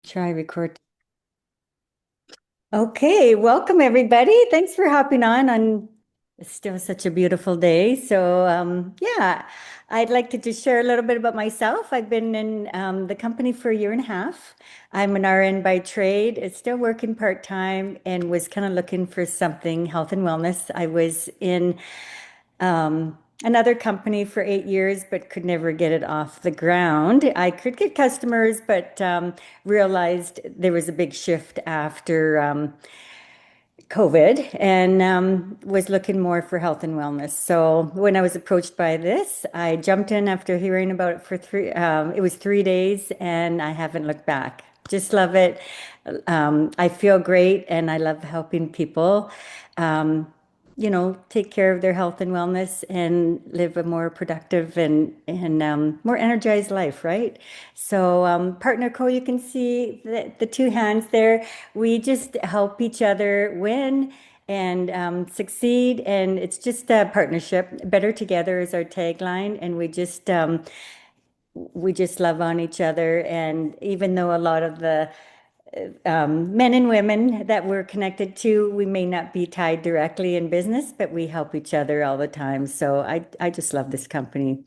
Try record. Okay, welcome everybody. Thanks for hopping on it's still such a beautiful day. Yeah, I'd like to just share a little bit about myself. I've been in the company for a year and a half. I'm an RN by trade. It's still working part-time and was kind of looking for something health and wellness. I was in another company for 8 years, but could never get it off the ground. I could get customers, but realized there was a big shift after COVID and was looking more for health and wellness. So when I was approached by this, I jumped in after hearing about it for it was 3 days and I haven't looked back. Just love it. I feel great and I love helping people. Um, take care of their health and wellness and live a more productive and more energized life, right? Partner Co, you can see the two hands there. We just help each other win and succeed, and it's just a partnership. Better together is our tagline, and we just love on each other. And even though a lot of the men and women that we're connected to, we may not be tied directly in business, but we help each other all the time. So I just love this company.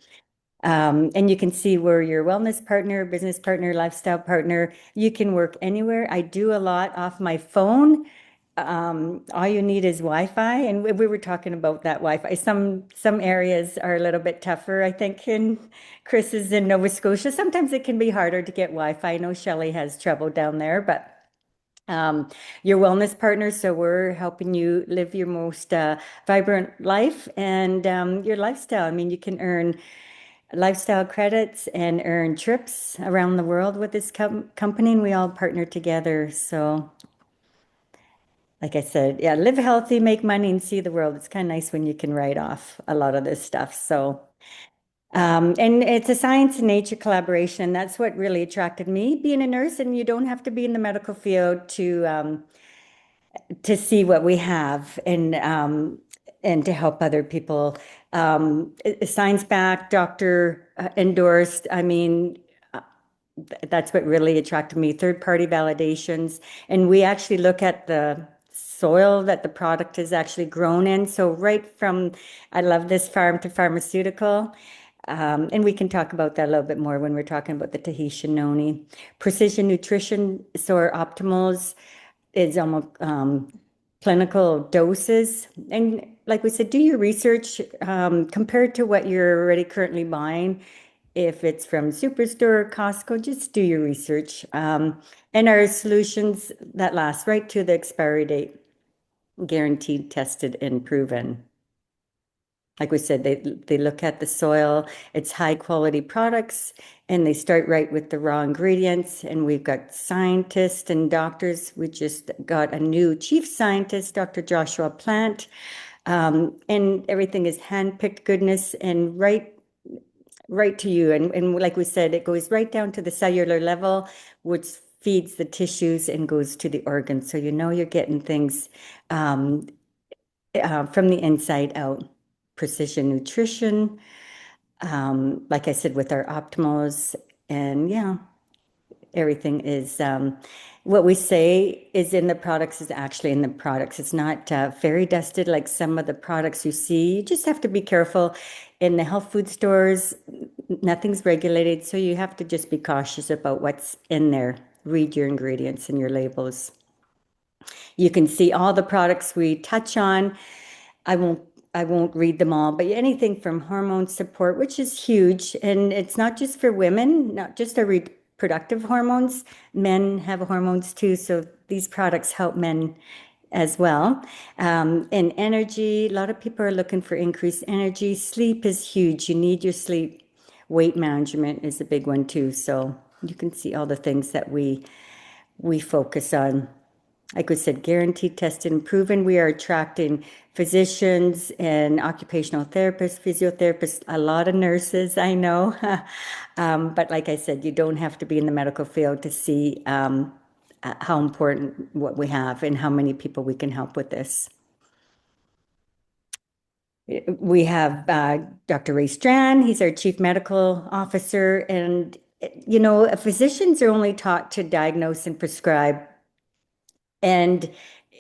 And you can see we're your wellness partner, business partner, lifestyle partner. You can work anywhere. I do a lot off my phone. All you need is Wi-Fi, and we were talking about that Wi-Fi. Some areas are a little bit tougher, I think, in Chris is in Nova Scotia. Sometimes it can be harder to get Wi-Fi. I know Shelley has trouble down there, but um, your wellness partner. So we're helping you live your most vibrant life and your lifestyle. I mean, you can earn lifestyle credits and earn trips around the world with this company, and we all partner together. So, like I said, yeah, live healthy, make money, and see the world. It's kind of nice when you can write off a lot of this stuff. And it's a science and nature collaboration. That's what really attracted me, being a nurse, and you don't have to be in the medical field to see what we have and to help other people. Science backed, doctor endorsed. I mean, that's what really attracted me. Third party validations, and we actually look at the soil that the product is actually grown in. So right from, I love this farm to pharmaceutical. And we can talk about that a little bit more when we're talking about the Tahitian noni. Precision nutrition, so our optimals is almost clinical doses. And like we said, do your research compared to what you're already currently buying. If it's from Superstore or Costco, just do your research. And our solutions that last right to the expiry date, guaranteed, tested, and proven. Like we said, they look at the soil, it's high quality products, and they start right with the raw ingredients. And we've got scientists and doctors. We just got a new chief scientist, Dr. Joshua Plant. And everything is hand-picked goodness and right to you. And like we said, it goes right down to the cellular level, which feeds the tissues and goes to the organs. So you know you're getting things um, from the inside out. Precision nutrition, like I said, with our optimals, and yeah, everything is what we say is in the products is actually in the products. It's not fairy dusted like some of the products you see. You just have to be careful. In the health food stores, nothing's regulated, so you have to just be cautious about what's in there. Read your ingredients and your labels. You can see all the products we touch on. I won't I won't read them all, but anything from hormone support, which is huge, and it's not just for women, not just our reproductive hormones. Men have hormones too, so these products help men as well. And energy, a lot of people are looking for increased energy. Sleep is huge. You need your sleep. Weight management is a big one too. So you can see all the things that we focus on. Like we said, guaranteed, tested, and proven. We are attracting physicians and occupational therapists, physiotherapists, a lot of nurses, I know. But like I said, you don't have to be in the medical field to see how important what we have and how many people we can help with this. We have Dr. Ray Strand. He's our chief medical officer, and physicians are only taught to diagnose and prescribe. And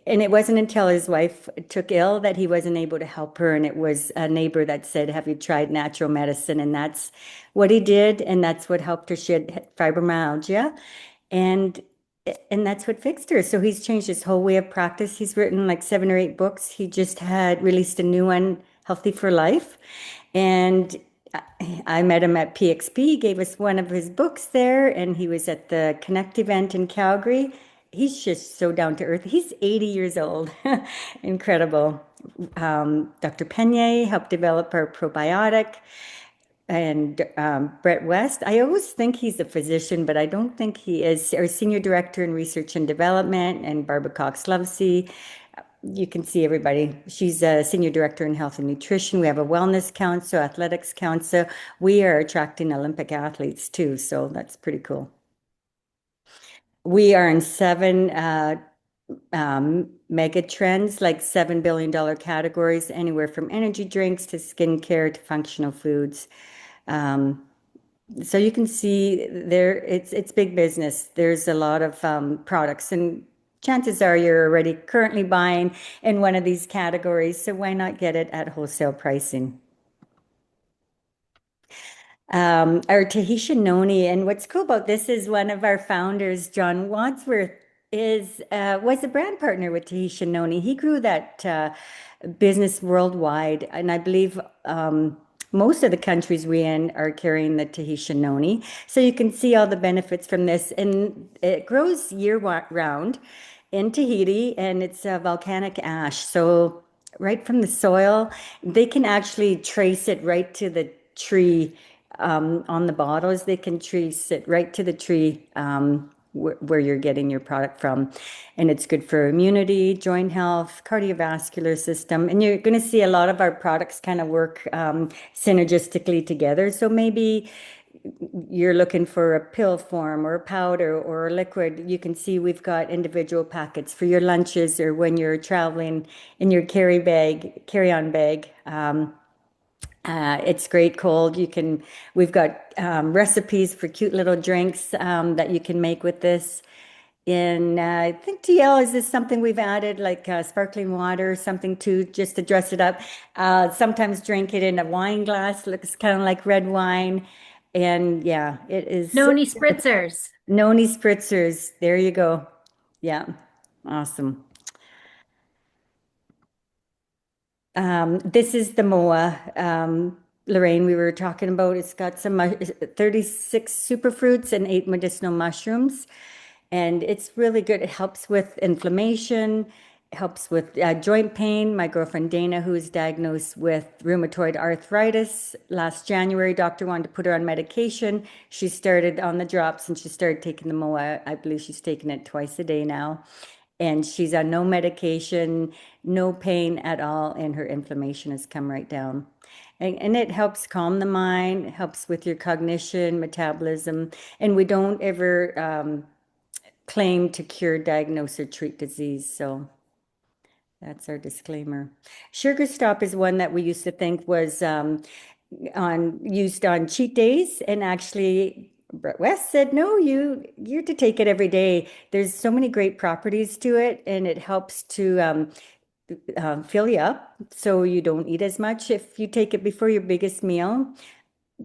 it wasn't until his wife took ill that he wasn't able to help her. And it was a neighbor that said, "Have you tried natural medicine?" And that's what he did. And that's what helped her. She had fibromyalgia. And and that's what fixed her. So he's changed his whole way of practice. He's written like 7 or 8 books. He just had released a new one, Healthy for Life. And I met him at PXP. He gave us one of his books there, and he was at the Connect event in Calgary. He's just so down to earth. He's 80 years old. Incredible. Dr. Penier helped develop our probiotic, and Brett West. I always think he's a physician, but I don't think he is. Our senior director in research and development, and Barbara Cox Lovesey. You can see everybody. She's a senior director in health and nutrition. We have a wellness council, athletics council. We are attracting Olympic athletes too, so that's pretty cool. We are in 7 mega trends, like $7 billion categories, anywhere from energy drinks to skincare to functional foods. So you can see there, it's big business. There's a lot of products, and chances are you're already currently buying in one of these categories. So why not get it at wholesale pricing? Our Tahitian noni, and what's cool about this is one of our founders, John Wadsworth, is was a brand partner with Tahitian noni. He grew that business worldwide, and I believe most of the countries we in are carrying the Tahitian noni. So you can see all the benefits from this, and it grows year round in Tahiti, and it's a volcanic ash. So right from the soil, they can actually trace it right to the tree on the bottles. They can trace it right to the tree where you're getting your product from. And it's good for immunity, joint health, cardiovascular system. And you're going to see a lot of our products kind of work synergistically together. So maybe you're looking for a pill form or a powder or a liquid. You can see we've got individual packets for your lunches or when you're traveling in your carry-on bag. It's great cold. We've got recipes for cute little drinks that you can make with this. In, I think TL, is this something we've added, like sparkling water or something to just to dress it up? Sometimes drink it in a wine glass, looks kind of like red wine. And yeah, it is so Noni spritzers. Noni spritzers. There you go. Yeah, awesome. This is the MOA, Lorraine, we were talking about. It's got some 36 superfruits and 8 medicinal mushrooms. And it's really good. It helps with inflammation, helps with joint pain. My girlfriend Dana, who was diagnosed with rheumatoid arthritis last January, doctor wanted to put her on medication. She started on the drops and she started taking the MOA. I believe she's taking it twice a day now, and she's on no medication, no pain at all, and her inflammation has come right down. And it helps calm the mind, helps with your cognition, metabolism, and we don't ever claim to cure, diagnose, or treat disease. So that's our disclaimer. Sugar Stop is one that we used to think was used on cheat days, and actually Brett West said, no, you're to take it every day. There's so many great properties to it, and it helps to fill you up so you don't eat as much if you take it before your biggest meal.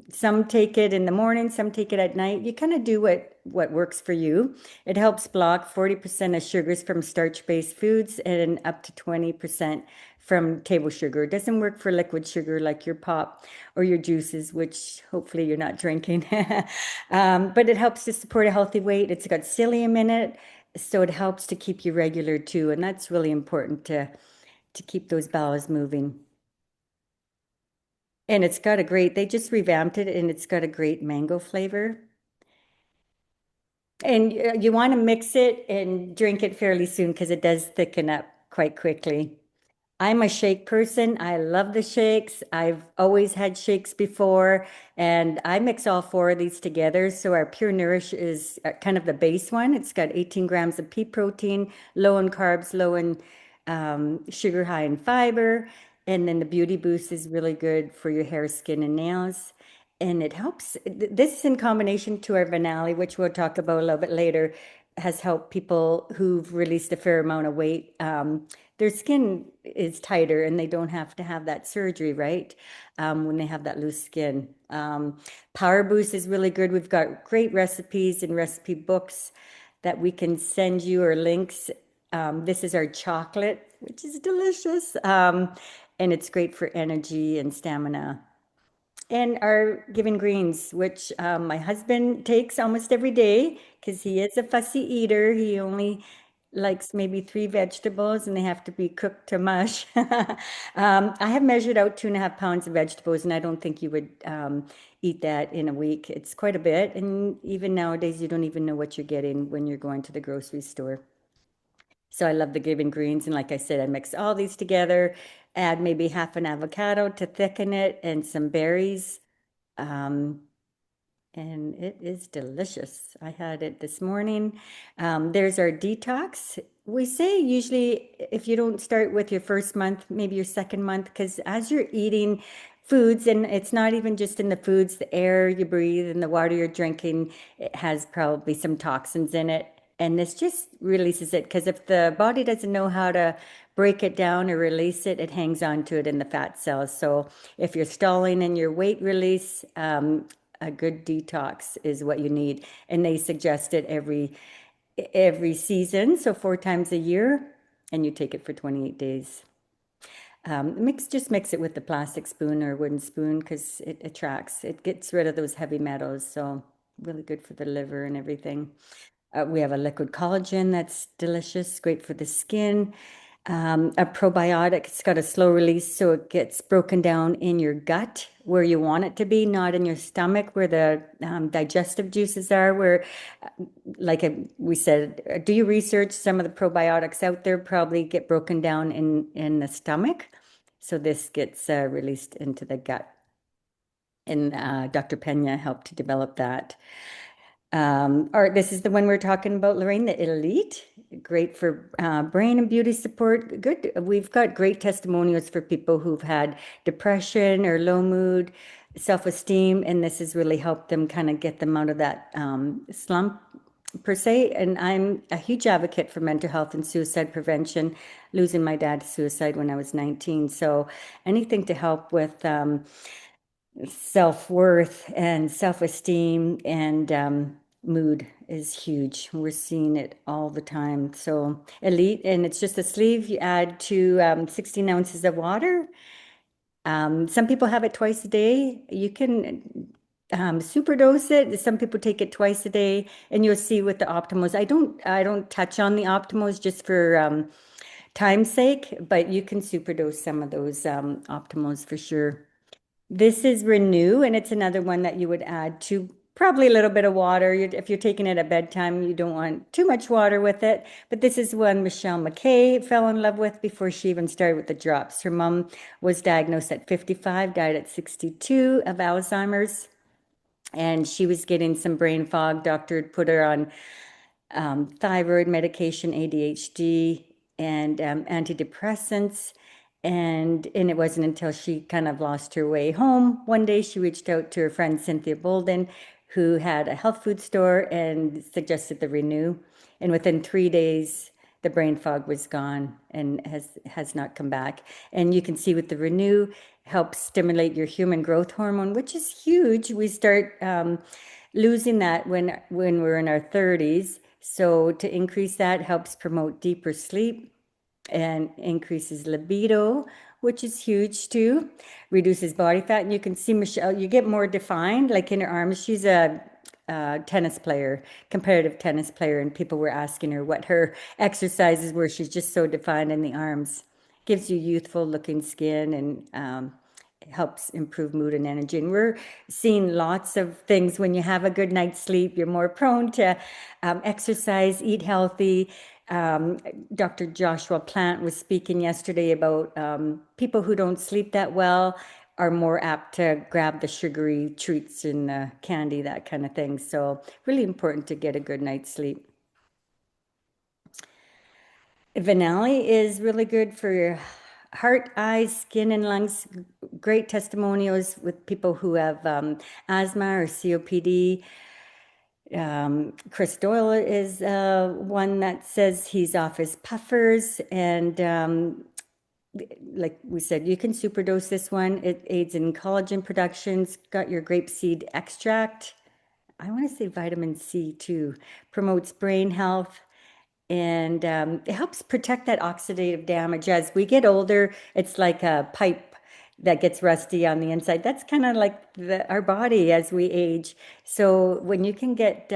Some take it in the morning, some take it at night. You kind of do what works for you. It helps block 40% of sugars from starch-based foods and up to 20% from table sugar. It doesn't work for liquid sugar like your pop or your juices, which hopefully you're not drinking. But it helps to support a healthy weight. It's got psyllium in it, so it helps to keep you regular too. And that's really important to keep those bowels moving. And they just revamped it and it's got a great mango flavor. And you want to mix it and drink it fairly soon because it does thicken up quite quickly. I'm a shake person. I love the shakes. I've always had shakes before, and I mix all 4 of these together. So our Pure Nourish is kind of the base one. It's got 18 grams of pea protein, low in carbs, low in sugar, high in fiber. And then the Beauty Boost is really good for your hair, skin, and nails. and it helps. This in combination to our Venali, which we'll talk about a little bit later, has helped people who've released a fair amount of weight. Their skin is tighter and they don't have to have that surgery, right? When they have that loose skin. Power Boost is really good. We've got great recipes and recipe books that we can send you or links. This is our chocolate, which is delicious. And it's great for energy and stamina. And our Giving Greens, which my husband takes almost every day because he is a fussy eater. He only likes maybe three vegetables and they have to be cooked to mush. I have measured out 2.5 pounds of vegetables, and I don't think you would eat that in a week. It's quite a bit. And even nowadays, you don't even know what you're getting when you're going to the grocery store. So I love the Giving Greens. And like I said, I mix all these together, add maybe half an avocado to thicken it and some berries. Um, and it is delicious. I had it this morning. There's our detox. We say usually if you don't start with your first month, maybe your second month, because as you're eating foods, and it's not even just in the foods, the air you breathe and the water you're drinking, it has probably some toxins in it. And this just releases it because if the body doesn't know how to break it down or release it, it hangs on to it in the fat cells. So if you're stalling in your weight release, a good detox is what you need. And they suggest it every season, so 4 times a year, and you take it for 28 days. Just mix it with the plastic spoon or wooden spoon because it attracts, it gets rid of those heavy metals. So really good for the liver and everything. We have a liquid collagen that's delicious, great for the skin. A probiotic, it's got a slow release, so it gets broken down in your gut where you want it to be, not in your stomach where the digestive juices are. Where, we said, do you research some of the probiotics out there probably get broken down in the stomach? So this gets released into the gut. And Dr. Pena helped to develop that. This is the one we're talking about, Lorraine, the Elite. Great for brain and beauty support. Good. We've got great testimonials for people who've had depression or low mood, self-esteem, and this has really helped them kind of get them out of that slump per se. And I'm a huge advocate for mental health and suicide prevention, losing my dad to suicide when I was 19. So anything to help with self-worth and self-esteem and mood is huge. We're seeing it all the time. So Elite, and it's just a sleeve. You add to 16 ounces of water. Some people have it twice a day. You can superdose it. Some people take it twice a day, and you'll see with the Optimals. I don't touch on the Optimals just for time's sake, but you can superdose some of those Optimals for sure. This is Renew, and it's another one that you would add to probably a little bit of water. If you're taking it at bedtime, you don't want too much water with it. But this is one Michelle McKay fell in love with before she even started with the drops. Her mom was diagnosed at 55, died at 62 of Alzheimer's, and she was getting some brain fog. Doctor had put her on thyroid medication, ADHD, and antidepressants. And it wasn't until she kind of lost her way home. One day she reached out to her friend Cynthia Bolden, who had a health food store, and suggested the Renew. And within 3 days, the brain fog was gone and has not come back. And you can see with the Renew helps stimulate your human growth hormone, which is huge. We start losing that when we're in our 30s. So to increase that helps promote deeper sleep and increases libido, which is huge too. Reduces body fat. And you can see Michelle, you get more defined, like in her arms. She's a tennis player, competitive tennis player, and people were asking her what her exercises were. She's just so defined in the arms. Gives you youthful looking skin and helps improve mood and energy. And we're seeing lots of things. When you have a good night's sleep, you're more prone to exercise, eat healthy. Dr. Joshua Plant was speaking yesterday about people who don't sleep that well are more apt to grab the sugary treats and candy, that kind of thing. So really important to get a good night's sleep. Vanilla is really good for heart, eyes, skin, and lungs. Great testimonials with people who have asthma or COPD. Chris Doyle is one that says he's off his puffers, and like we said, you can superdose this one. It aids in collagen production. It's got your grapeseed extract. I want to say vitamin C too. Promotes brain health, and it helps protect that oxidative damage. As we get older, it's like a pipe that gets rusty on the inside. That's kind of like our body as we age. So when you can get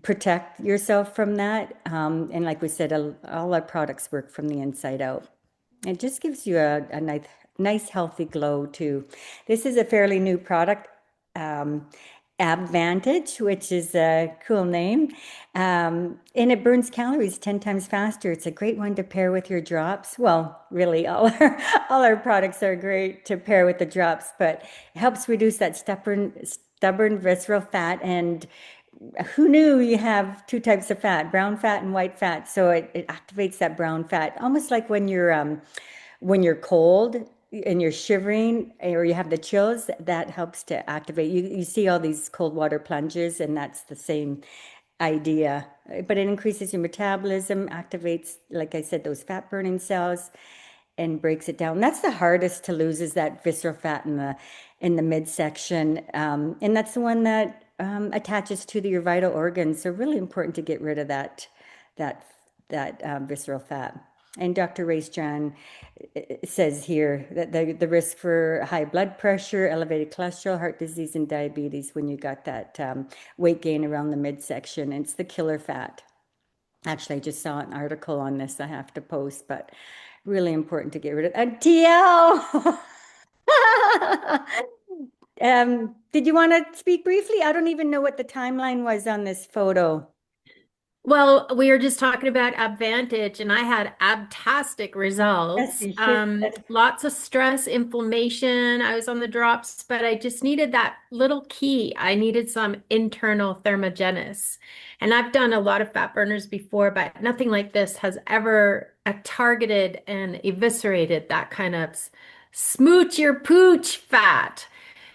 protect yourself from that, and like we said, all our products work from the inside out. It just gives you a nice, healthy glow too. This is a fairly new product, um, Abvantage, which is a cool name. And it burns calories 10 times faster. It's a great one to pair with your drops. Well, really, all our products are great to pair with the drops, but it helps reduce that stubborn visceral fat. And who knew you have two types of fat, brown fat and white fat? So it activates that brown fat, almost like when you're cold and you're shivering or you have the chills, that helps to activate. You see all these cold water plunges, and that's the same idea. But it increases your metabolism, activates, like I said, those fat burning cells, and breaks it down. That's the hardest to lose, is that visceral fat in the midsection, and that's the one that attaches to your vital organs. So really important to get rid of that visceral fat. And Dr. Ray Strand says here that the risk for high blood pressure, elevated cholesterol, heart disease, and diabetes when you got that weight gain around the midsection. It's the killer fat. Actually, I just saw an article on this I have to post, but really important to get rid of. TL! Did you want to speak briefly? I don't even know what the timeline was on this photo. Well, we were just talking about Advantage, and I had abtastic Yes, results. you should. Lots of stress, inflammation. I was on the drops, but I just needed that little key. I needed some internal thermogenesis. And I've done a lot of fat burners before, but nothing like this has ever targeted and eviscerated that kind of smooch your pooch fat.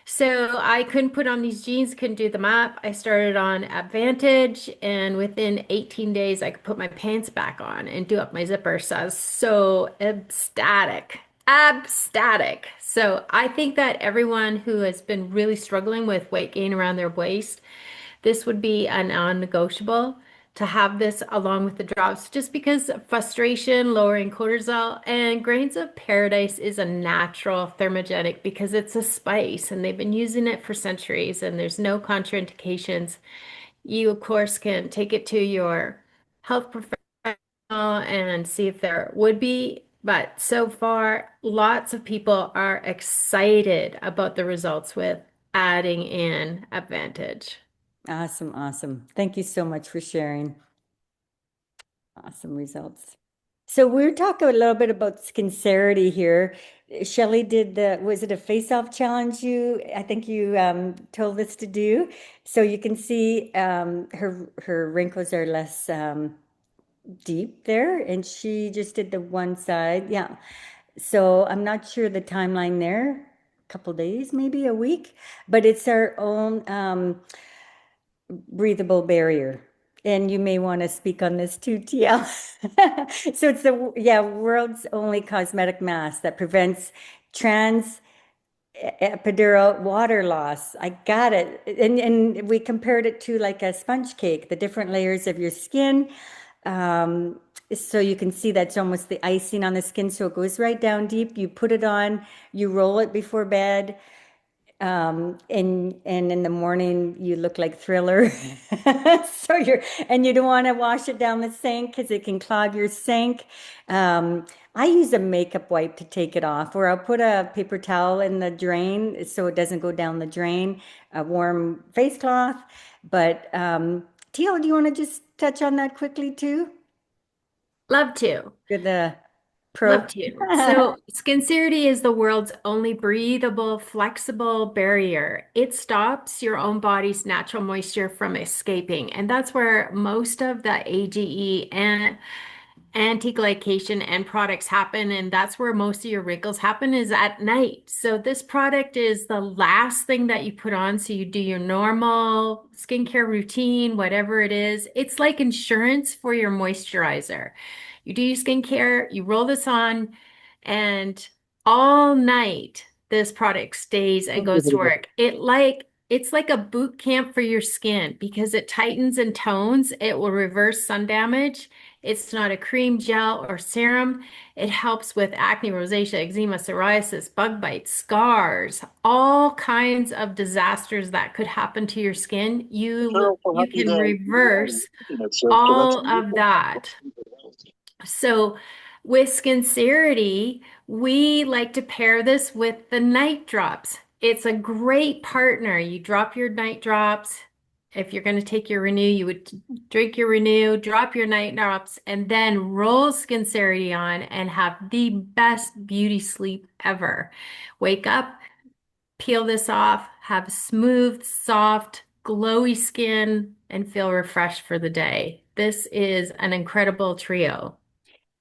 So I couldn't put on these jeans, couldn't do them up. I started on Advantage, and within 18 days, I could put my pants back on and do up my zipper. So I was so ecstatic, ecstatic. So I think that everyone who has been really struggling with weight gain around their waist, this would be a non-negotiable to have this along with the drops, just because of frustration, lowering cortisol, and grains of paradise is a natural thermogenic because it's a spice and they've been using it for centuries and there's no contraindications. You, of course, can take it to your health professional and see if there would be. But so far, lots of people are excited about the results with adding in Advantage. Awesome, awesome. Thank you so much for sharing. Awesome results. So we're talking a little bit about sincerity here. Shelley did was it a face-off challenge I think you told us to do? So you can see her wrinkles are less deep there, and she just did the one side. Yeah. So I'm not sure the timeline there, a couple days, maybe a week, but it's our own breathable barrier. And you may want to speak on this too, TL. So it's the world's only cosmetic mask that prevents trans epidural water loss. I got it. And we compared it to like a sponge cake, the different layers of your skin. Um, so you can see that's almost the icing on the skin. So it goes right down deep. You put it on, you roll it before bed. And in the morning you look like Thriller. So you don't want to wash it down the sink because it can clog your sink. I use a makeup wipe to take it off, or I'll put a paper towel in the drain so it doesn't go down the drain, a warm face cloth. But Teal, do you want to just touch on that quickly too? Love to. You're the pro. Love to. So, Skincerity is the world's only breathable, flexible barrier. It stops your own body's natural moisture from escaping. And that's where most of the AGE and anti-glycation end products happen, and that's where most of your wrinkles happen is at night. So this product is the last thing that you put on. So you do your normal skincare routine, whatever it is. It's like insurance for your moisturizer. You do your skincare, you roll this on, and all night this product stays and goes to work. It's like a boot camp for your skin because it tightens and tones. It will reverse sun damage. It's not a cream, gel, or serum. It helps with acne, rosacea, eczema, psoriasis, bug bites, scars, all kinds of disasters that could happen to your skin. You can reverse all of that. So with Skincerity, we like to pair this with the night drops. It's a great partner. You drop your night drops. If you're going to take your Renew, you would drink your Renew, drop your night drops, and then roll Skincerity on and have the best beauty sleep ever. Wake up, peel this off, have smooth, soft, glowy skin, and feel refreshed for the day. This is an incredible trio.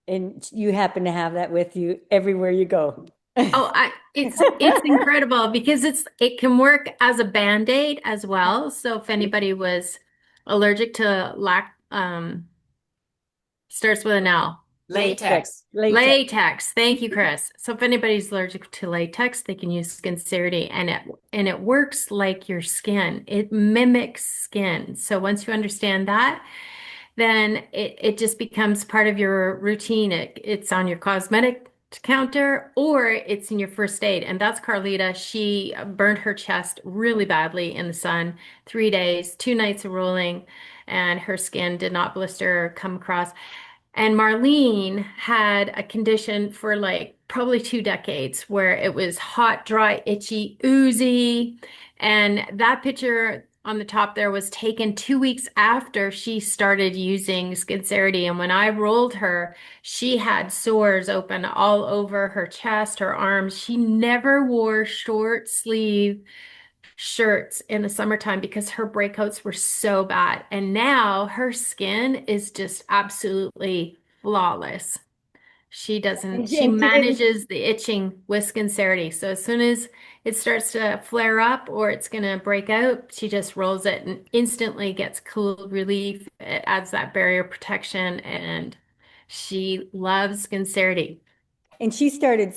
And you happen to have that with you everywhere you go. Oh, it's incredible because it can work as a Band-Aid as well. So if anybody was allergic to starts with an L. Latex, Latex. latex. Latex. Thank you, Chris. So if anybody's allergic to latex, they can use Skincerity and it works like your skin. It mimics skin. So once you understand that, then it just becomes part of your routine. It's on your cosmetic counter or it's in your first aid. And that's Carlita. She burned her chest really badly in the sun, 3 days, 2 nights of rolling, and her skin did not blister or come across. And Marlene had a condition for like probably 2 decades where it was hot, dry, itchy, oozy. And that picture on the top there was taken 2 weeks after she started using Skincerity. And when I rolled her, she had sores open all over her chest, her arms. She never wore short sleeve shirts in the summertime because her breakouts were so bad. And now her skin is just absolutely flawless. She And she didn't, manages the itching with Skincerity. So as soon as it starts to flare up or it's going to break out, she just rolls it and instantly gets cool relief. It adds that barrier protection and she loves Skincerity. and she started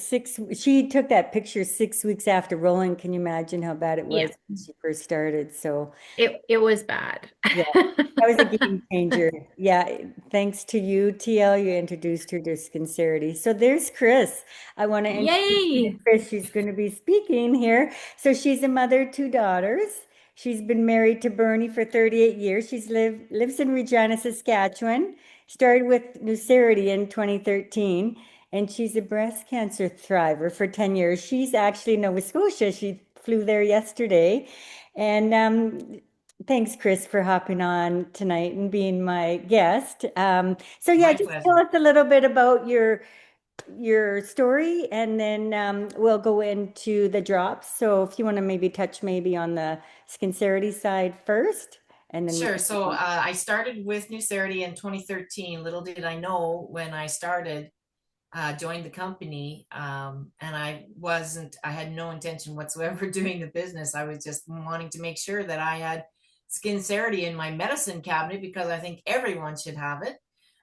she took that picture 6 weeks after rolling. Can you imagine how bad it Yeah, was when she first started? So it was bad. yeah, that was a game changer. Yeah, thanks to you, TL, you introduced her to Sincerity. So there's Chris. I want to introduce you to Yay! Chris. She's going to be speaking here. So she's a mother of 2 daughters. She's been married to Bernie for 38 years. Lives in Regina, Saskatchewan. Started with Nucerity in 2013, and she's a breast cancer thriver for 10 years. She's actually in Nova Scotia. She flew there yesterday. And thanks, Chris, for hopping on tonight and being my guest. So yeah, My just tell pleasure. us a little bit about your story, and then we'll go into the drops. So if you want to maybe touch maybe on the Skincerity side first, and then we Sure. can So I started with Nucerity in 2013. Little did I know when I started, joined the company, and I had no intention whatsoever doing the business. I was just wanting to make sure that I had Skincerity in my medicine cabinet because I think everyone should have it.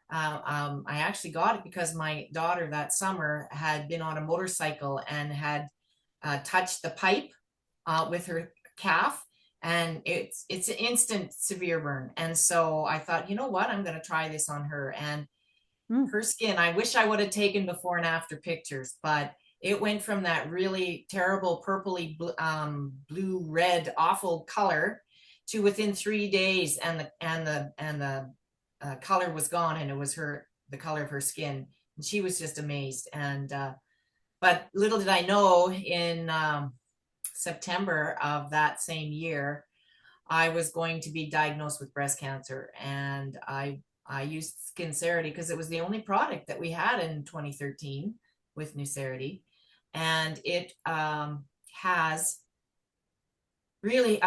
I actually got it because my daughter that summer had been on a motorcycle and had touched the pipe with her calf, and it's an instant severe burn. And so I thought, you know what, I'm going to try this on her. And Mm, her skin, I wish I would have taken before and after pictures, but it went from that really terrible purpley blue red awful color to within 3 days, and the color was gone, and it was the color of her skin, and she was just amazed. And but little did I know, in September of that same year, I was going to be diagnosed with breast cancer, and I used Skincerity because it was the only product that we had in 2013 with Nucerity, and it has really,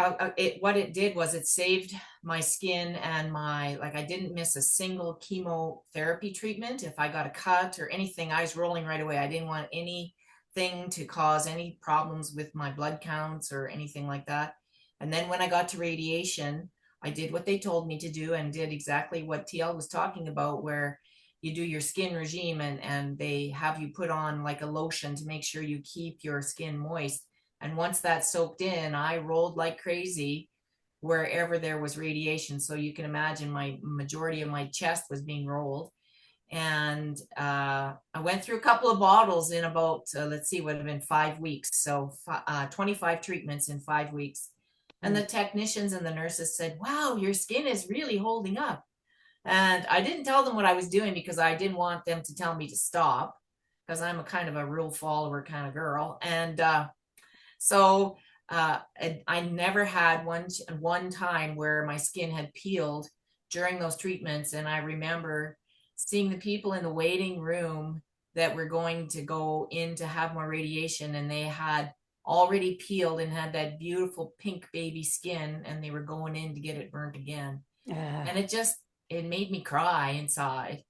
what it did was it saved my skin and like I didn't miss a single chemotherapy treatment. If I got a cut or anything, I was rolling right away. I didn't want anything to cause any problems with my blood counts or anything like that. And then when I got to radiation, I did what they told me to do and did exactly what TL was talking about, where you do your skin regime and they have you put on like a lotion to make sure you keep your skin moist. And once that soaked in, I rolled like crazy wherever there was radiation. So you can imagine my majority of my chest was being rolled. And I went through a couple of bottles in about, let's see, would have been 5 weeks. So 25 treatments in 5 weeks. And the technicians and the nurses said, wow, your skin is really holding up. And I didn't tell them what I was doing because I didn't want them to tell me to stop because I'm a kind of a rule follower kind of girl. And so I never had one time where my skin had peeled during those treatments. And I remember seeing the people in the waiting room that were going to go in to have more radiation, and they had already peeled and had that beautiful pink baby skin, and they were going in to get it burnt again. Ah. And it made me cry inside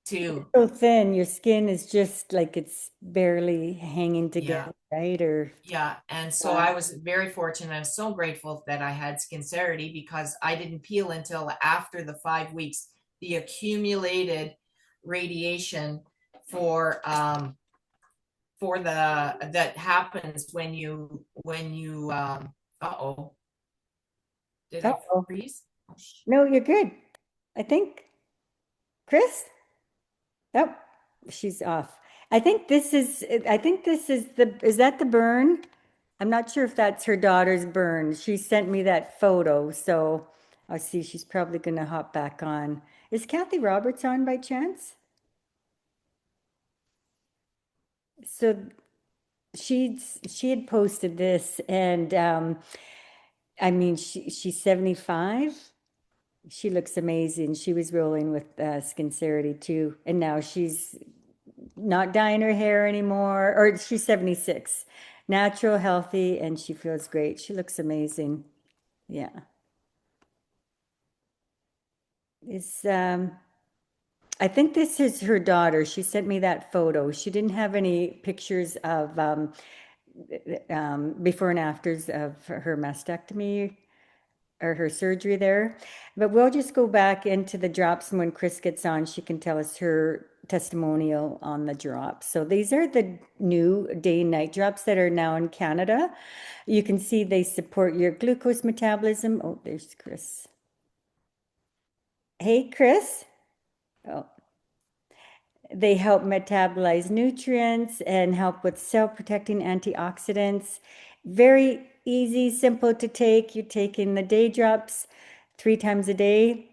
too. So thin, your skin is just like it's barely hanging Yeah. together, right? Or Yeah, and so yeah. I was very fortunate. I'm so grateful that I had Skincerity because I didn't peel until after the 5 weeks. The accumulated radiation for the that happens when you uh-oh, did I Uh-oh. freeze? Oh, No, you're good. I think, Chris? Oh, she's off. I think this is that the burn? I'm not sure if that's her daughter's burn. She sent me that photo, so I'll see. She's probably gonna hop back on. Is Kathy Roberts on by chance? So she had posted this, and I mean she's 75. She looks amazing. She was rolling with Skincerity too, and now she's not dyeing her hair anymore, or she's 76. Natural, healthy, and she feels great. She looks amazing. Yeah. Is I think this is her daughter. She sent me that photo. She didn't have any pictures of before and afters of her mastectomy or her surgery there. But we'll just go back into the drops, and when Chris gets on, she can tell us her testimonial on the drops. So these are the new day and night drops that are now in Canada. You can see they support your glucose metabolism. Oh, there's Chris. Hey, Chris. Oh, they help metabolize nutrients and help with cell-protecting antioxidants. Very easy, simple to take. You're taking the day drops 3 times a day,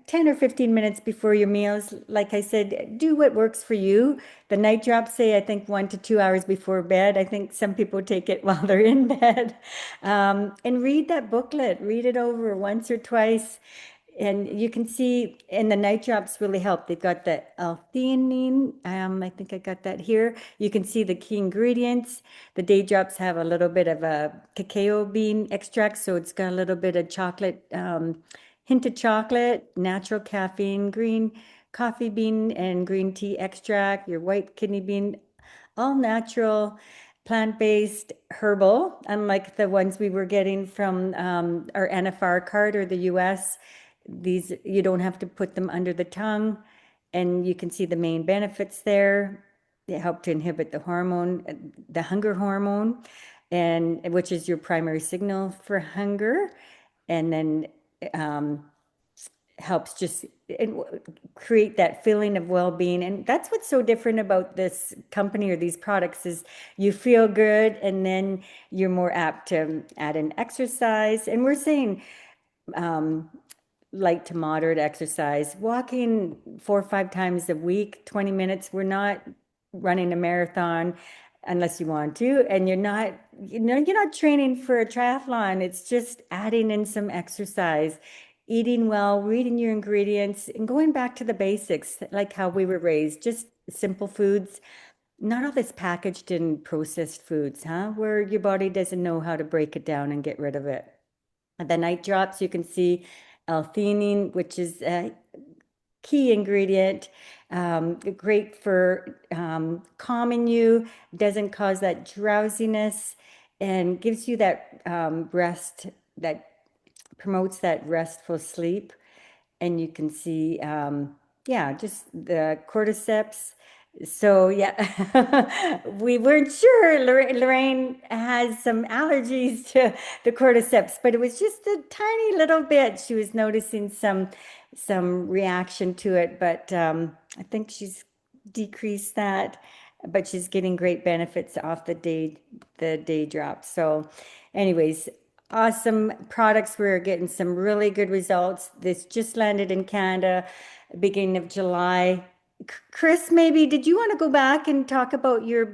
10 or 15 minutes before your meals. Like I said, do what works for you. The night drops say, I think 1 to 2 hours before bed. I think some people take it while they're in bed. And read that booklet, read it over once or twice. And you can see, and the night drops really help. They've got the L-theanine. I think I got that here. You can see the key ingredients. The day drops have a little bit of a cacao bean extract, so it's got a little bit of chocolate, hint of chocolate, natural caffeine, green coffee bean and green tea extract, your white kidney bean, all natural, plant-based, herbal, unlike the ones we were getting from our NFR card or the US. These, you don't have to put them under the tongue, and you can see the main benefits there. They help to inhibit the hormone, the hunger hormone, and which is your primary signal for hunger. And then um, helps just create that feeling of well-being. And that's what's so different about this company or these products is you feel good, and then you're more apt to add an exercise. And we're saying light to moderate exercise, walking 4 or 5 times a week, 20 minutes. We're not running a marathon unless you want to, and you're not training for a triathlon. It's just adding in some exercise, eating well, reading your ingredients, and going back to the basics, like how we were raised, just simple foods. not all this packaged in processed foods, huh? Where your body doesn't know how to break it down and get rid of it. And the night drops, you can see L-theanine, which is a key ingredient, great for calming you, doesn't cause that drowsiness, and gives you that rest, that promotes that restful sleep. And you can see, yeah, just the cordyceps. So yeah, we weren't sure. Lorraine has some allergies to the cordyceps, but it was just a tiny little bit. She was noticing some reaction to it, but I think she's decreased that. But she's getting great benefits off the day drop. So, anyways, awesome products. We're getting some really good results. This just landed in Canada, beginning of July. Chris, maybe did you want to go back and talk about your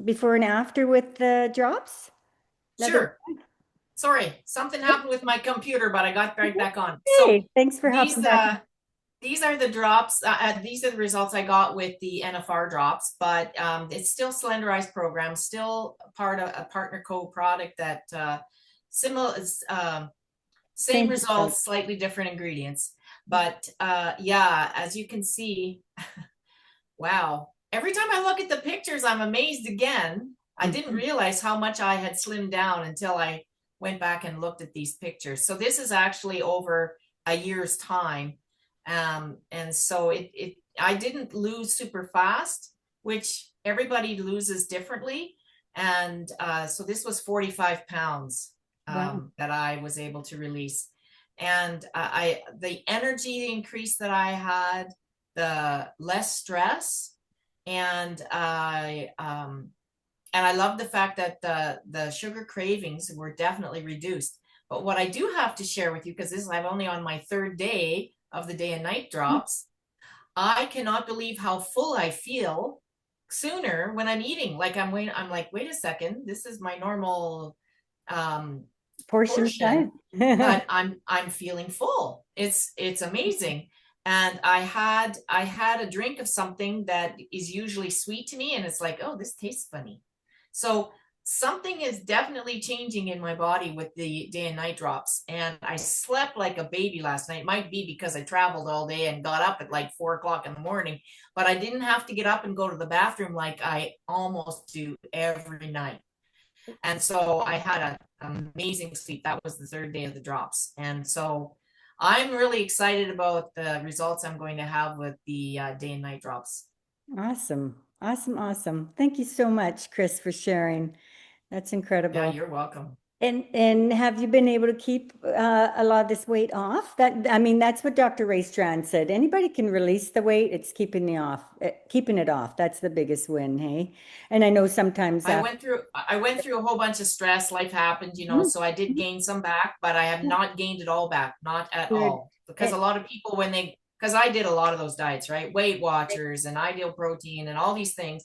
before and after with the drops? Another. Sure. Sorry, something happened with my computer, but I got right back on. So Hey, thanks for these hopping back. these are the drops. These are the results I got with the NFR drops, but it's still slenderized program, still part of a partner co product that similar, same Same result. results, slightly different ingredients. But yeah, as you can see, wow. Every time I look at the pictures, I'm amazed again. I didn't realize how much I had slimmed down until I went back and looked at these pictures. So this is actually over a year's time. And so I didn't lose super fast, which everybody loses differently. And so this was 45 pounds Wow. that I was able to release. And the energy increase that I had, the less stress, and I love the fact that the sugar cravings were definitely reduced. But what I do have to share with you, because this I'm only on my third day of the day and night drops, I cannot believe how full I feel sooner when I'm eating. Like I'm like, wait a second, this is my normal Portion size. portion, but I'm feeling full. It's amazing. And I had a drink of something that is usually sweet to me, and it's like, oh, this tastes funny. So something is definitely changing in my body with the day and night drops. And I slept like a baby last night. It might be because I traveled all day and got up at like 4 o'clock in the morning, but I didn't have to get up and go to the bathroom like I almost do every night. And so I had an amazing sleep. That was the third day of the drops. And so I'm really excited about the results I'm going to have with the day and night drops. Awesome. Awesome. Awesome. Thank you so much, Chris, for sharing. That's Yeah, incredible. you're welcome. And have you been able to keep a lot of this weight off? That I mean, that's what Dr. Ray Strand said. Anybody can release the weight. It's keeping it off. That's the biggest win, hey? And I know sometimes I went through a whole bunch of stress. Life happened, so I did Mhm. gain some back, but I have not gained it all back, not at Good. all. Because a And- lot of people because I did a lot of those diets, right? Weight Watchers and Ideal Protein and all these things,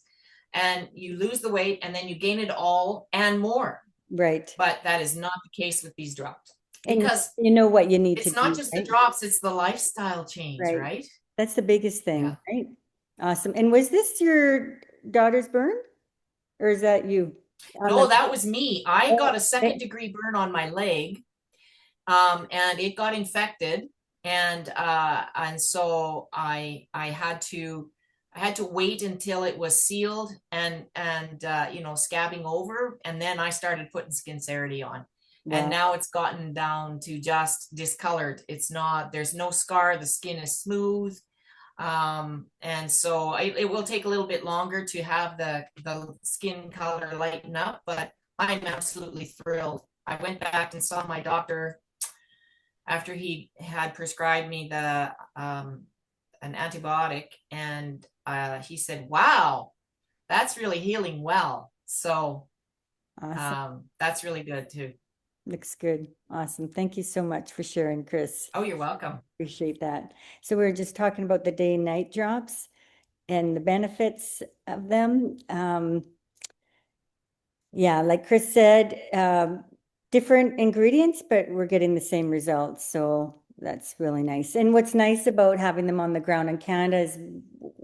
and you lose the weight and then you gain it all and more. right. But that is not the case with these drops And because you know what you need to it's not do, just the right? drops, it's the lifestyle change, Right. right? That's the biggest Yeah. thing, right? Awesome. And was this your daughter's burn, or is that you on No, the? that was me. I got Oh, a second okay. degree burn on my leg, and it got infected, and so I had to wait until it was sealed and scabbing over, and then I started putting Skincerity on. And Wow. now it's gotten down to just discolored. There's no scar, the skin is smooth. And so it will take a little bit longer to have the skin color lighten up, but I'm absolutely thrilled. I went back and saw my doctor after he had prescribed me the an antibiotic, and he said, "Wow, that's really healing well." So Awesome. that's really good too. Looks good. Awesome. Thank you so much for sharing, Chris. Oh, you're welcome. Appreciate that. So we are just talking about the day and night drops and the benefits of them. Yeah, like Chris said, different ingredients, but we're getting the same results. So that's really nice. And what's nice about having them on the ground in Canada is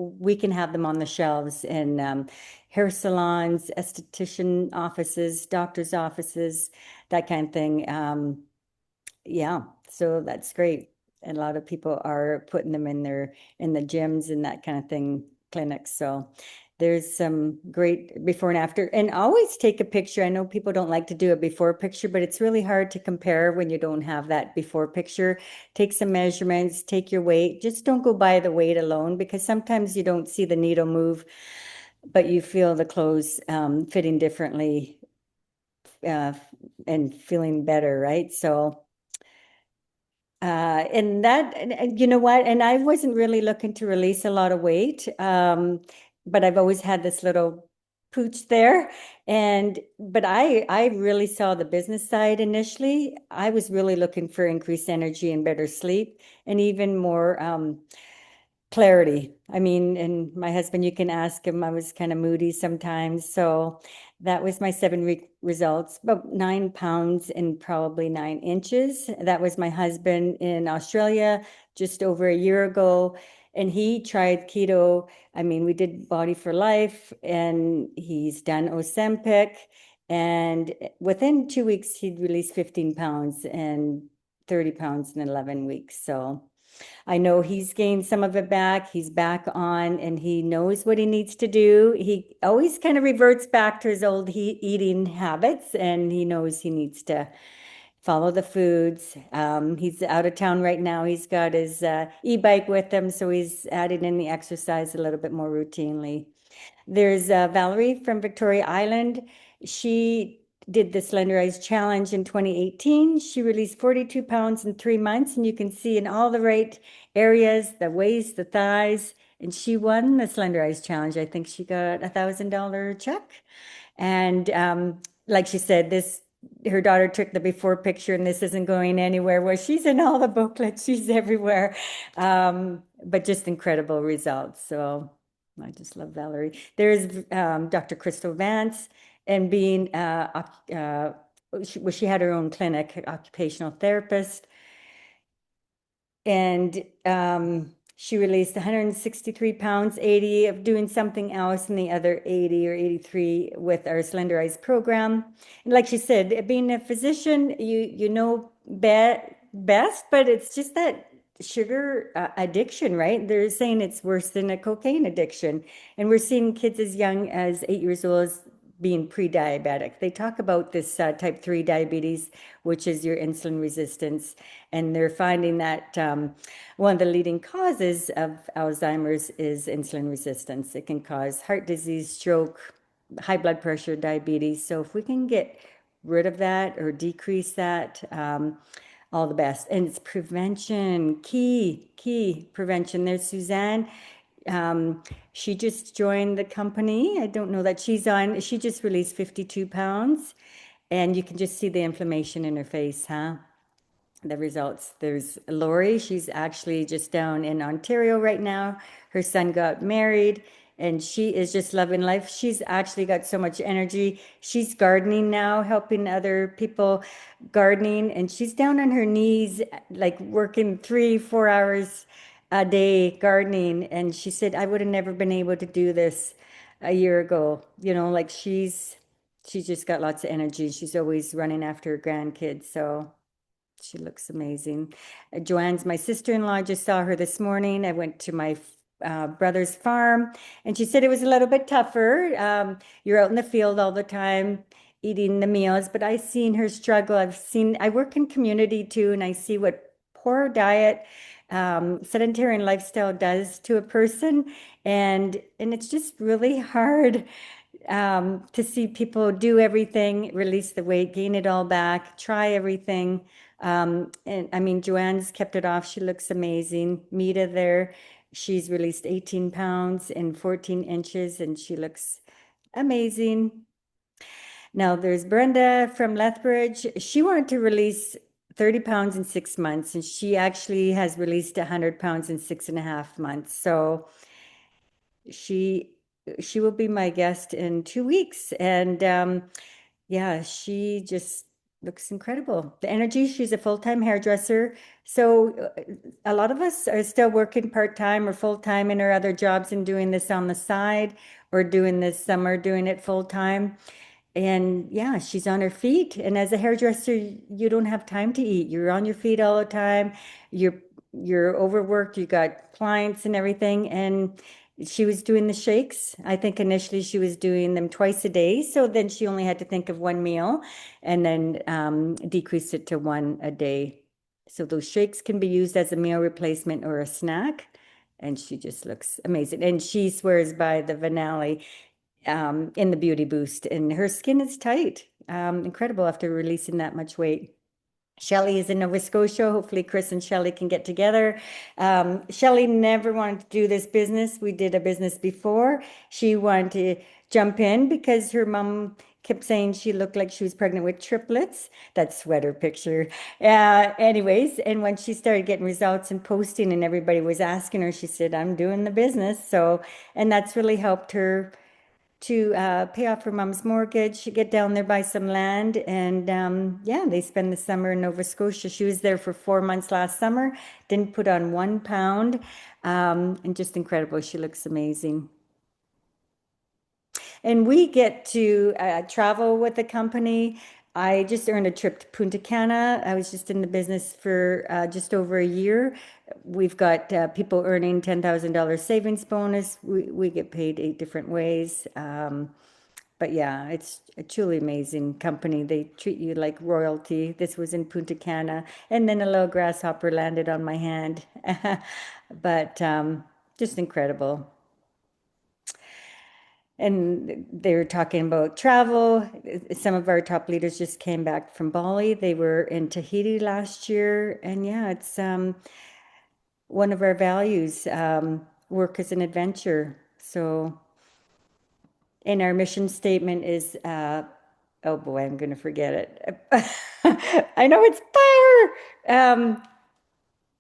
we can have them on the shelves in hair salons, esthetician offices, doctor's offices, that kind of thing. Yeah, so that's great. And a lot of people are putting them in their in the gyms and that kind of thing, clinics. So there's some great before and after. And always take a picture. I know people don't like to do a before picture, but it's really hard to compare when you don't have that before picture. Take some measurements, take your weight. Just don't go by the weight alone because sometimes you don't see the needle move, but you feel the clothes fitting differently uh, and feeling better, right? So and that, and you know what? And I wasn't really looking to release a lot of weight, but I've always had this little pooch there. But I really saw the business side initially. I was really looking for increased energy and better sleep, and even more clarity. I mean, and my husband, you can ask him, I was kind of moody sometimes. So that was my 7 week results, about 9 pounds and probably 9 inches. That was my husband in Australia just over a year ago. And he tried keto. I mean, we did Body for Life and he's done Ozempic. And within 2 weeks, he'd released 15 pounds and 30 pounds in 11 weeks. So I know he's gained some of it back. He's back on and he knows what he needs to do. He always kind of reverts back to his old eating habits and he knows he needs to follow the foods. He's out of town right now. He's got his e-bike with him, so he's adding in the exercise a little bit more routinely. There's Valerie from Victoria Island. She did the Slenderized Challenge in 2018. She released 42 pounds in 3 months, and you can see in all the right areas, the waist, the thighs, and she won the Slenderized Challenge. I think she got $1,000 check. And like she said, this her daughter took the before picture, and this isn't going anywhere. Well, she's in all the booklets, she's everywhere, but just incredible results. So I just love Valerie. There's Dr. Crystal Vance, and being she had her own clinic, occupational therapist, and she released 163 pounds, 80 of doing something else, and the other 80 or 83 with our Slenderized program. And like she said, being a physician, you know best, but it's just that sugar addiction, right? They're saying it's worse than a cocaine addiction. And we're seeing kids as young as 8 years old being pre-diabetic. They talk about this type 3 diabetes, which is your insulin resistance. And they're finding that one of the leading causes of Alzheimer's is insulin resistance. It can cause heart disease, stroke, high blood pressure, diabetes. So if we can get rid of that or decrease that, all the best. And it's prevention, key prevention. There's Suzanne. She just joined the company. I don't know that she's on. She just released 52 pounds, and you can just see the inflammation in her face, huh? The results. There's Lori. She's actually just down in Ontario right now. Her son got married and she is just loving life. She's actually got so much energy. She's gardening now, helping other people gardening, and she's down on her knees, like working 3, 4 hours a day gardening. And she said, I would have never been able to do this a year ago. You know, like she's just got lots of energy. She's always running after her grandkids. So she looks amazing. Joanne's my sister-in-law. I just saw her this morning. I went to my brother's farm, and she said it was a little bit tougher. You're out in the field all the time eating the meals, but I've seen her struggle. I work in community too, and I see what poor diet, sedentary lifestyle does to a person. And it's just really hard to see people do everything, release the weight, gain it all back, try everything. And I mean, Joanne's kept it off. She looks amazing. Mita there, she's released 18 pounds and 14 inches, and she looks amazing. Now there's Brenda from Lethbridge. She wanted to release 30 pounds in 6 months, and she actually has released 100 pounds in 6.5 months. So she will be my guest in 2 weeks. And yeah, she just looks incredible. The energy, she's a full-time hairdresser. So a lot of us are still working part-time or full-time in our other jobs and doing this on the side or doing this, some are doing it full-time. And yeah, she's on her feet. And as a hairdresser, you don't have time to eat. You're on your feet all the time. You're you're overworked. You got clients and everything. And she was doing the shakes. I think initially she was doing them twice a day. So then she only had to think of one meal and then decreased it to one a day. So those shakes can be used as a meal replacement or a snack. And she just looks amazing. And she swears by the vanilla in the Beauty Boost, and her skin is tight. Incredible after releasing that much weight. Shelly is in Nova Scotia. Hopefully, Chris and Shelly can get together. Shelly never wanted to do this business. We did a business before. She wanted to jump in because her mom kept saying she looked like she was pregnant with triplets. That sweater picture. Anyways, and when she started getting results and posting, and everybody was asking her, she said, "I'm doing the business." So, and that's really helped her to pay off her mom's mortgage, get down there, buy some land, and yeah, they spend the summer in Nova Scotia. She was there for 4 months last summer, didn't put on 1 pound, and just incredible. She looks amazing. And we get to travel with the company. I just earned a trip to Punta Cana. I was just in the business for just over a year. We've got people earning $10,000 savings bonus. We get paid 8 different ways. But yeah, it's a truly amazing company. They treat you like royalty. This was in Punta Cana, and then a little grasshopper landed on my hand. But just incredible. And they were talking about travel. Some of our top leaders just came back from Bali. They were in Tahiti last year. And yeah, it's one of our values, work as an adventure. So, and our mission statement is, oh boy, I'm going to forget it. I know it's power.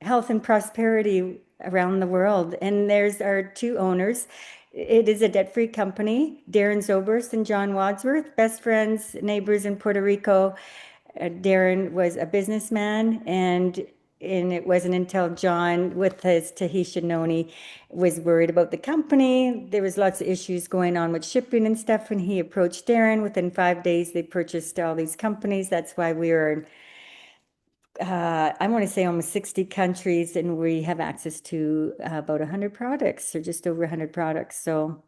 Health and prosperity around the world. And there's our two owners. It is a debt-free company, Darren Zobrist and John Wadsworth, best friends, neighbors in Puerto Rico. Darren was a businessman, and it wasn't until John, with his Tahitian noni, was worried about the company. There was lots of issues going on with shipping and stuff, and he approached Darren. Within 5 days, they purchased all these companies. That's why we are I want to say almost 60 countries, and we have access to about 100 products, or just over 100 products. So,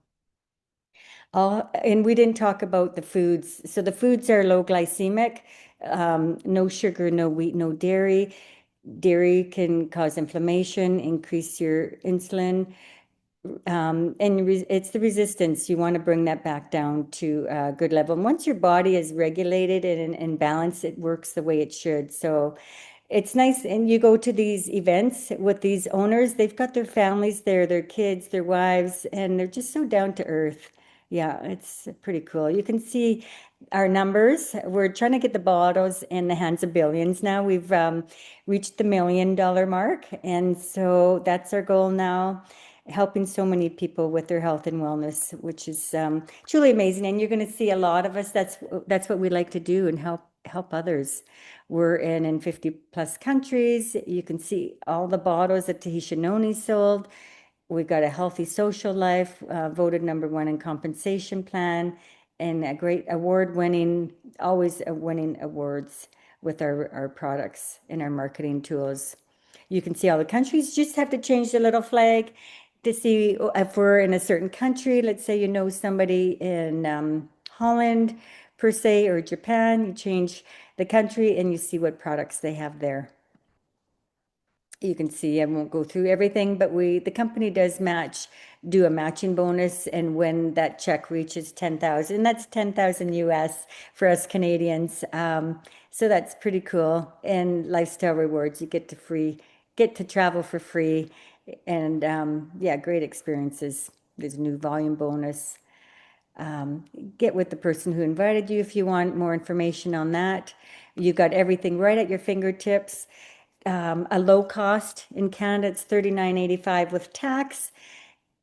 and we didn't talk about the foods. So the foods are low glycemic, no sugar, no wheat, no dairy. Dairy can cause inflammation, increase your insulin, and it's the resistance. You want to bring that back down to a good level. And once your body is regulated and in balance, it works the way it should. So it's nice. And you go to these events with these owners, they've got their families there, their kids, their wives, and they're just so down to earth. Yeah, it's pretty cool. You can see our numbers. We're trying to get the bottles in the hands of billions now. We've reached the $1 million mark. And so that's our goal now, helping so many people with their health and wellness, which is truly amazing. And you're going to see a lot of us. That's what we like to do, and help others. We're in 50 plus countries. You can see all the bottles that Tahitian Noni sold. We've got a healthy social life, voted #1 in compensation plan, and a great award-winning, always winning awards with our products and our marketing tools. You can see all the countries. You just have to change the little flag to see if we're in a certain country. Let's say you know somebody in Holland, per se, or Japan. You change the country and you see what products they have there. You can see, I won't go through everything, but the company does do a matching bonus, and when that check reaches 10,000, that's 10,000 US for us Canadians. So that's pretty cool. And lifestyle rewards, you get to travel for free, and yeah, great experiences. There's a new volume bonus. Get with the person who invited you if you want more information on that. You got everything right at your fingertips. A low cost in Canada, it's $39.85 with tax.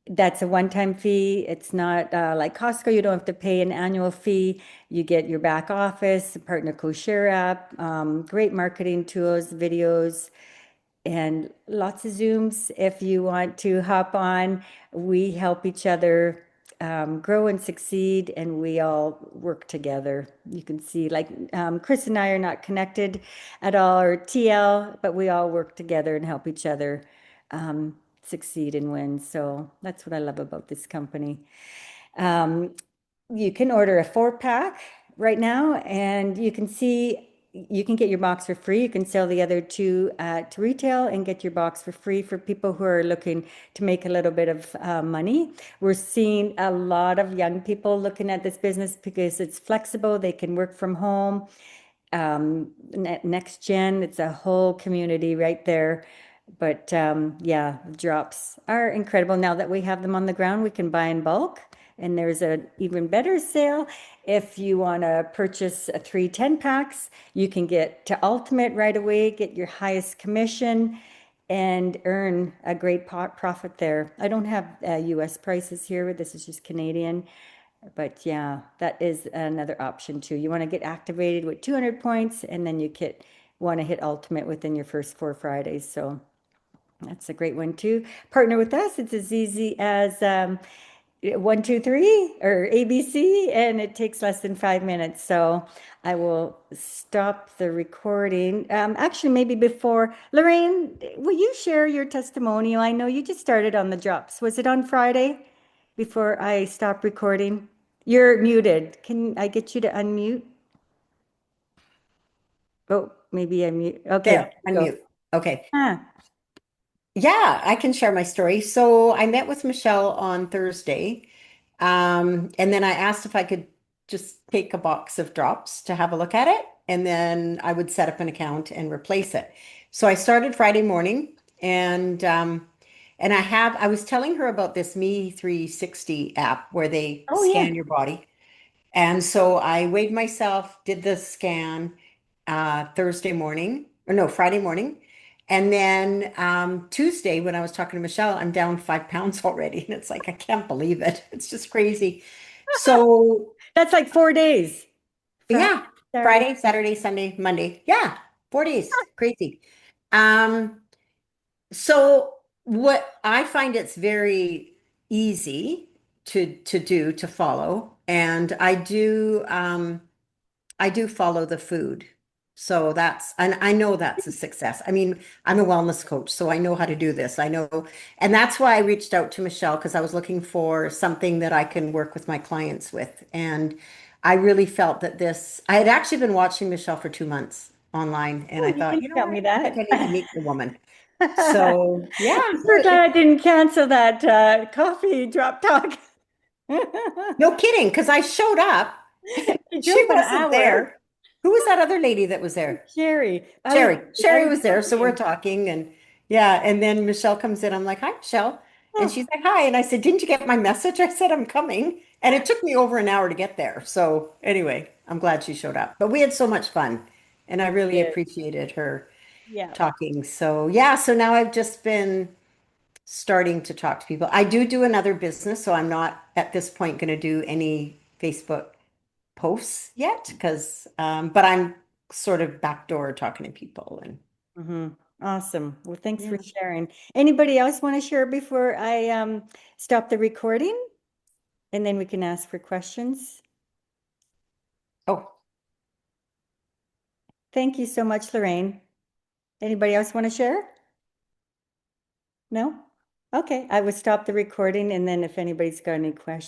That's a one-time fee. It's not like Costco. You don't have to pay an annual fee. You get your back office, partner co-share app, great marketing tools, videos, and lots of Zooms. If you want to hop on, we help each other grow and succeed, and we all work together. You can see, like Chris and I are not connected at all, or TL, but we all work together and help each other succeed and win. So that's what I love about this company. Um, you can order a 4-pack right now, and you can see you can get your box for free. You can sell the other two at retail and get your box for free for people who are looking to make a little bit of money. We're seeing a lot of young people looking at this business because it's flexible. They can work from home. Next gen, it's a whole community right there. But yeah, drops are incredible. Now that we have them on the ground, we can buy in bulk. And there's an even better sale. If you want to purchase 3 10-packs, you can get to Ultimate right away, get your highest commission, and earn a great profit there. I don't have US prices here. This is just Canadian. But yeah, that is another option too. You want to get activated with 200 points, and then you want to hit Ultimate within your first 4 Fridays. So that's a great one too. Partner with us. It's as easy as 1, 2, 3 or ABC, and it takes less than 5 minutes. So I will stop the recording. Actually, maybe before, Lorraine, will you share your testimonial? I know you just started on the drops. Was it on Friday before I stop recording? You're muted. Can I get you to unmute? Oh, maybe I mute. Okay, There, go. unmute. Okay. Ah, Yeah, I can share my story. So I met with Michelle on Thursday, and then I asked if I could just take a box of drops to have a look at it, and then I would set up an account and replace it. So I started Friday morning, and I was telling her about this Me 360 app where they oh yeah. scan your body. And so I weighed myself, did the scan Thursday morning, or no, Friday morning. And then Tuesday, when I was talking to Michelle, I'm down 5 pounds already. And it's like, I can't believe it. It's just crazy. So, That's like 4 days. Friday, yeah, Saturday. Friday, Saturday, Sunday, Monday. Yeah, 4 days. Crazy. Um, so what I find it's very easy to do, to follow. And I do follow the food. So and I know that's a success. I mean, I'm a wellness coach, so I know how to do this. I know, and that's why I reached out to Michelle because I was looking for something that I can work with my clients with. And I really felt that I had actually been watching Michelle for 2 months online, and Oh, I you thought, didn't you know tell what? me I think that. I need to meet the woman. I'm So yeah, so glad I didn't cancel that coffee drop talk. no kidding, because I showed up. You She drove an wasn't hour. there. Who was that other lady that was there? Sherry, I Sherry was was there, so we're joking. talking, and yeah, and then Michelle comes in. I'm like, "Hi, Michelle," and Oh, she's like, "Hi," and I said, "Didn't you get my message?" I said, "I'm coming," and it took me over an hour to get there. So anyway, I'm glad she showed up. But we had so much fun, and I really yeah. appreciated her Yeah. talking. So yeah, so now I've just been starting to talk to people. I do another business, so I'm not at this point going to do any Facebook posts yet, but I'm sort of backdoor talking to people and. Awesome. Well, thanks for Yeah. sharing. Anybody else want to share before I stop the recording? And then we can ask for questions. Oh, Thank you so much, Lorraine. Anybody else want to share? No? Okay, I will stop the recording, and then if anybody's got any questions.